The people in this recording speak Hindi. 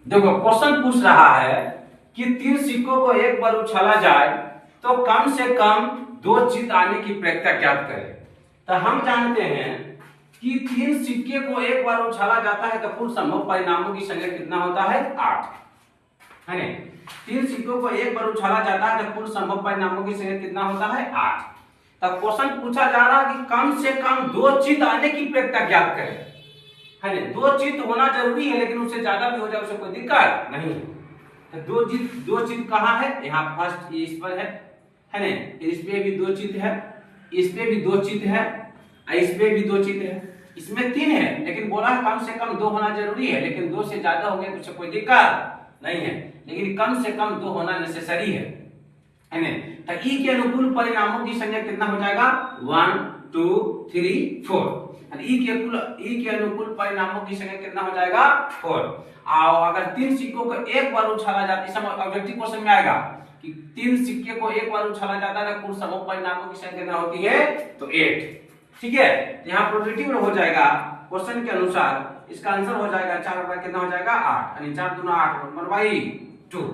देखो क्वेश्चन पूछ रहा है कि 3 सिक्कों को एक बार उछाला जाए तो कम से कम 2 जीत आने की प्रक्रिया ज्ञात करें। तो हम जानते हैं कि 3 सिक्के को एक बार उछाला जाता है तो कुल संभव परिणामों की संख्या कितना होता है 8 है ना। 3 सिक्कों को एक बार उछाला जाता है तो कुल संभव परिणामों की संख्या कितना होता है 8। तब क्वेश्चन पूछा जा रहा है कि कम से कम 2 जीत आने की प्रक्रिया ज्ञात करें, है ना। 2 जीत होना जरूरी है लेकिन उससे ज्यादा भी हो जाए उससे कोई दिक्कत नहीं है। तो 2 जीत कहाँ है, यहाँ फर्स्ट इस पर है ना। इस पे भी 2 जीत है, इस पे भी 2 जीत है, इस पे भी 2 जीत है, इसमें 3 है लेकिन बोला है कम से कम 2 होना जरूरी है लेकिन 2 से ज्यादा हो गया तो उससे कोई दिक्कत नहीं है, लेकिन कम से कम 2 होना नेसेसरी है ना। तो ई के अनुकूल परिणामों की संख्या कितना हो जाएगा 1 2 3 4। ई के अनुकूल परिणामों की संख्या कितना हो जाएगा 4। और अगर 3 सिक्कों को एक बार उछाला जाता है, इस ऑब्जेक्टिव क्वेश्चन में आएगा कि 3 सिक्के को एक बार उछाला जाता है तो कुल समूह परिणामों की संख्या कितना होती है तो 8। ठीक है, यहाँ प्रोबेबिलिटी में हो जाएगा क्वेश्चन के अनुसार इसका आंसर हो जाएगा 4 कितना हो जाएगा 8, यानी 4 दूना 8 1/2।